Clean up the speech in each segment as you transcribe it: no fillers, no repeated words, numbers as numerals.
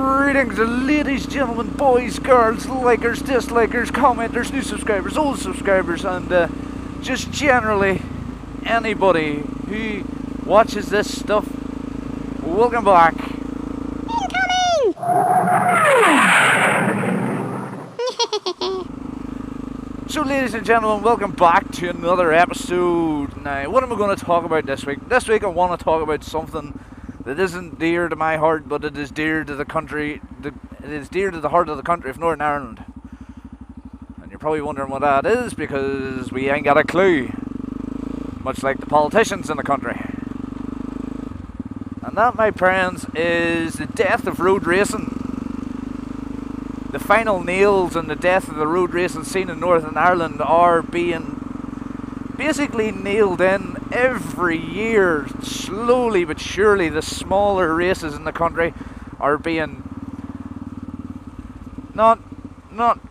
Greetings, ladies, gentlemen, boys, girls, likers, dislikers, commenters, new subscribers, old subscribers, and just generally anybody who watches this stuff. Welcome back. Incoming! So, ladies and gentlemen, welcome back to another episode. Now, what am I going to talk about this week? This week I want to talk about something that isn't dear to my heart, but it is dear to the country. It is dear to the heart of the country of Northern Ireland. And you're probably wondering what that is, because we ain't got a clue. Much like the politicians in the country. And that, my friends, is the death of road racing. The final nails in the death of the road racing scene in Northern Ireland are being basically nailed in every year. Slowly but surely, the smaller races in the country are being not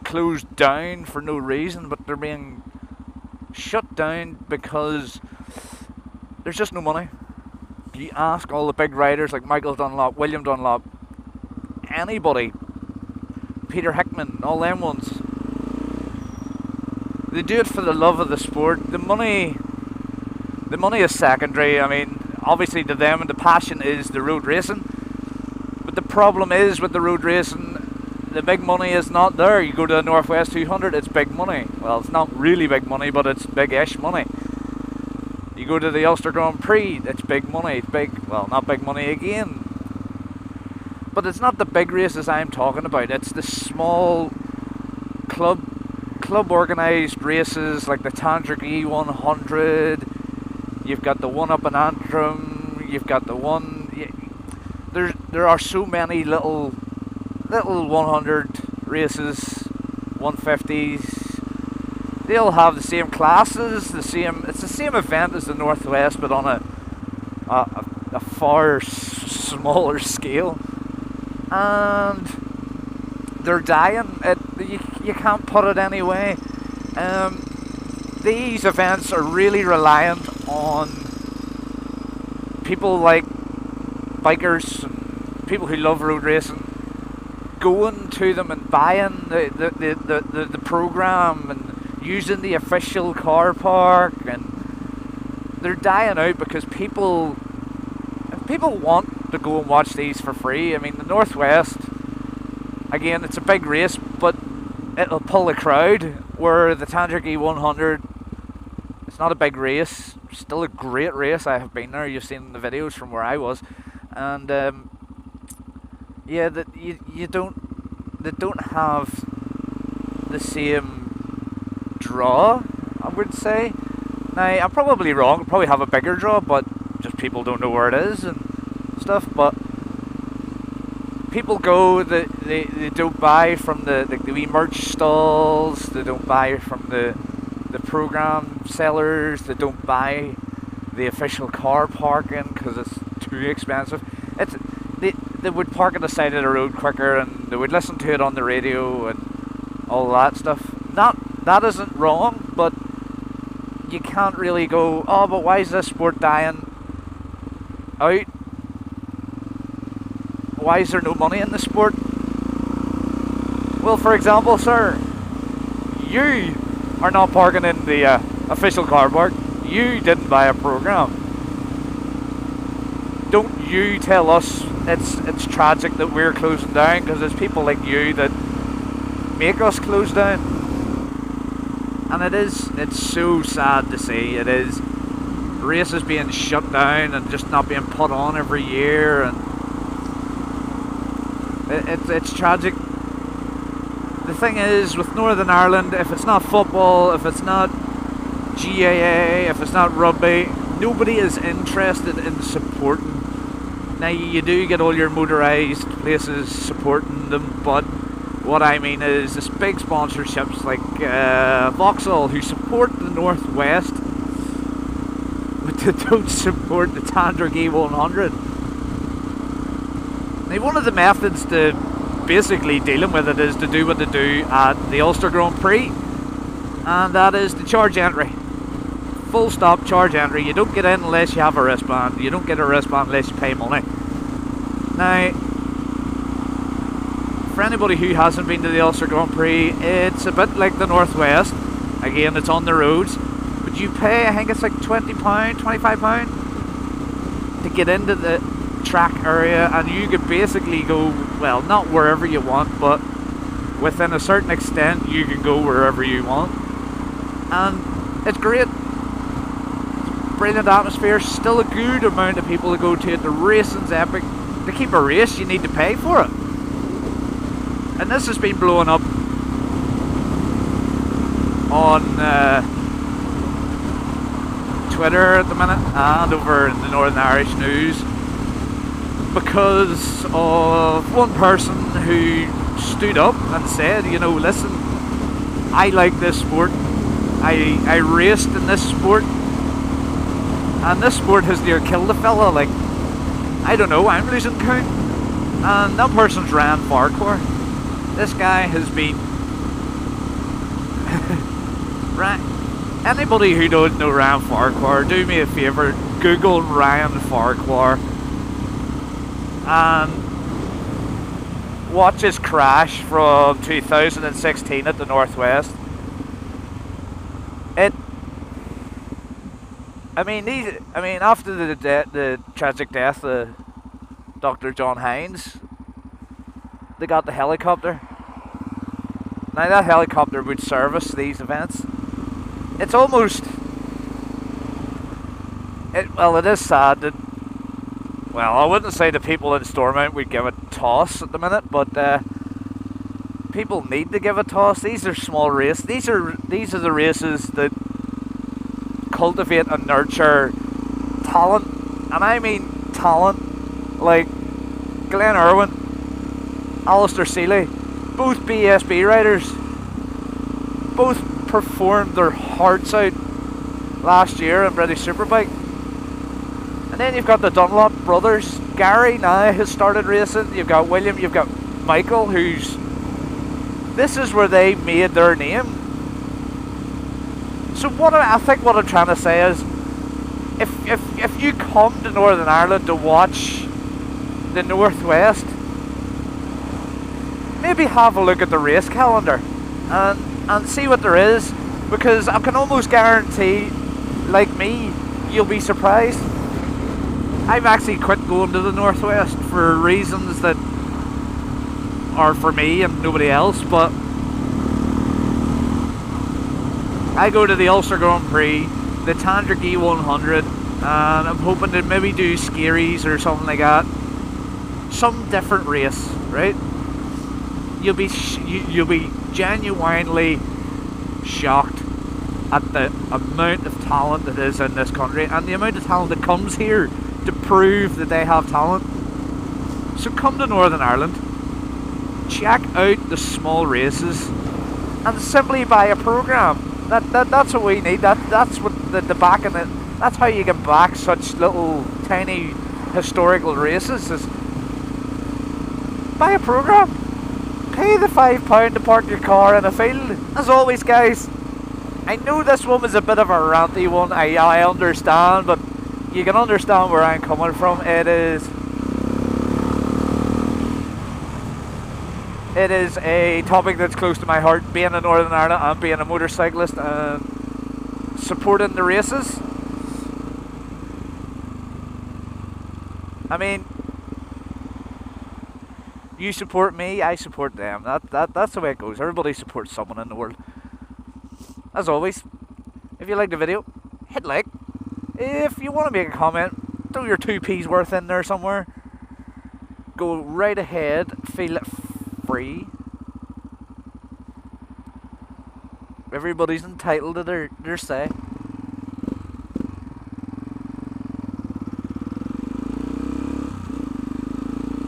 closed down for no reason, but they're being shut down because there's just no money. You ask all the big riders like Michael Dunlop, William Dunlop, anybody, Peter Hickman, all them ones. They do it for the love of the sport. The money is secondary. I mean, obviously to them, and the passion is the road racing. But the problem is with the road racing, the big money is not there. You go to the Northwest 200, it's big money. Well, it's not really big money, but it's big-ish money. You go to the Ulster Grand Prix, it's big money. It's big, well, not big money again. But it's not the big races I'm talking about. It's the small club organised races like the Tantric E100. You've got the one up in Antrim. You've got the one. There are so many little 100 races, 150s. They all have the same classes, it's the same event as the Northwest, but on a far smaller scale. And they're dying. You can't put it anyway. These events are really reliant on people like bikers and people who love road racing going to them and buying the program and using the official car park, and they're dying out because people want to go and watch these for free. I mean, the Northwest, again, it's a big race, but it'll pull a crowd, where the Tantric E100, it's not a big race, still a great race. I have been there, you've seen the videos from where I was, and yeah, that they don't have the same draw, I would say. Now, I'm probably wrong, probably have a bigger draw, but just people don't know where it is and stuff. But people go, they don't buy from the wee merch stalls, they don't buy from the program sellers, they don't buy the official car parking because it's too expensive. They would park on the side of the road quicker, and they would listen to it on the radio and all that stuff. That isn't wrong, but you can't really go, oh, but why is this sport dying out? Why is there no money in the sport? Well, for example, sir, you are not parking in the official car park. You didn't buy a program. Don't you tell us it's tragic that we're closing down, because it's people like you that make us close down. And it's so sad to see. It is races being shut down and just not being put on every year, and it's tragic. The thing is, with Northern Ireland, if it's not football, if it's not GAA, if it's not rugby, nobody is interested in supporting. Now, you do get all your motorised places supporting them, but what I mean is this big sponsorships like Vauxhall, who support the Northwest, but they don't support the Tantric E100. Now, one of the methods to basically dealing with it is to do what they do at the Ulster Grand Prix, and that is to charge entry. Full stop, charge entry. You don't get in unless you have a wristband. You don't get a wristband unless you pay money. Now, For anybody who hasn't been to the Ulster Grand Prix, it's a bit like the Northwest. Again, it's on the roads, but you pay, I think it's like £20, £25 to get into the track area, and you could basically go, well, not wherever you want, but within a certain extent you can go wherever you want, and it's great. Brilliant atmosphere, still a good amount of people to go to it. The racing's epic. To keep a race you need to pay for it, and this has been blowing up on Twitter at the minute and over in the Northern Irish news because of one person who stood up and said, you know, listen, I like this sport, I raced in this sport, and this sport has near killed a fella. Like, I don't know, I'm losing count. And that person's ran Farquhar. This guy has been right. Anybody who don't know Ryan Farquhar, do me a favour, Google Ryan Farquhar and watch his crash from 2016 at the Northwest. After the tragic death of Dr. John Hines, they got the helicopter. Now that helicopter would service these events. It's almost... it is sad that... Well, I wouldn't say the people in Stormont would give a toss at the minute, but people need to give a toss. These are small races. These are the races that cultivate and nurture talent, and I mean talent, like Glenn Irwin, Alistair Seeley, both BSB riders, both performed their hearts out last year in British Superbike. And then you've got the Dunlop brothers. Gary now has started racing. You've got William, you've got Michael, this is where they made their name. So I think what I'm trying to say is, if you come to Northern Ireland to watch the Northwest, maybe have a look at the race calendar and see what there is, because I can almost guarantee, like me, you'll be surprised. I've actually quit going to the Northwest for reasons that are for me and nobody else, but I go to the Ulster Grand Prix, the Tandragee E100, and I'm hoping to maybe do Scaries or something like that. Some different race, right? You'll be genuinely shocked at the amount of talent that is in this country and the amount of talent that comes here to prove that they have talent. So come to Northern Ireland, check out the small races, and simply buy a programme. That's what we need. That's what the back in it. That's how you can back such little tiny historical races. Is buy a programme. Pay the £5 to park your car in a field. As always, guys, I know this one was a bit of a ranty one. I understand, but you can understand where I'm coming from. It is a topic that's close to my heart, being in Northern Ireland and being a motorcyclist and supporting the races. I mean, you support me, I support them. That's the way it goes. Everybody supports someone in the world. As always, if you like the video, hit like. If you want to make a comment, throw your 2p's worth in there somewhere. Go right ahead, feel free. Everybody's entitled to their say.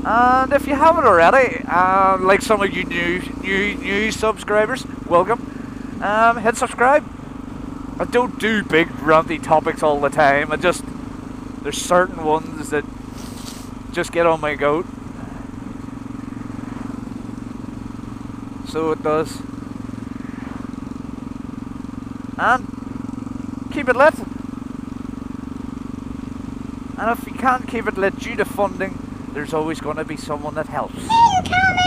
And if you haven't already, like some of you new subscribers, welcome. Hit subscribe. I don't do big ranty topics all the time. There's certain ones that just get on my goat. So it does. And keep it lit. And if you can't keep it lit due to funding, there's always going to be someone that helps. Incoming!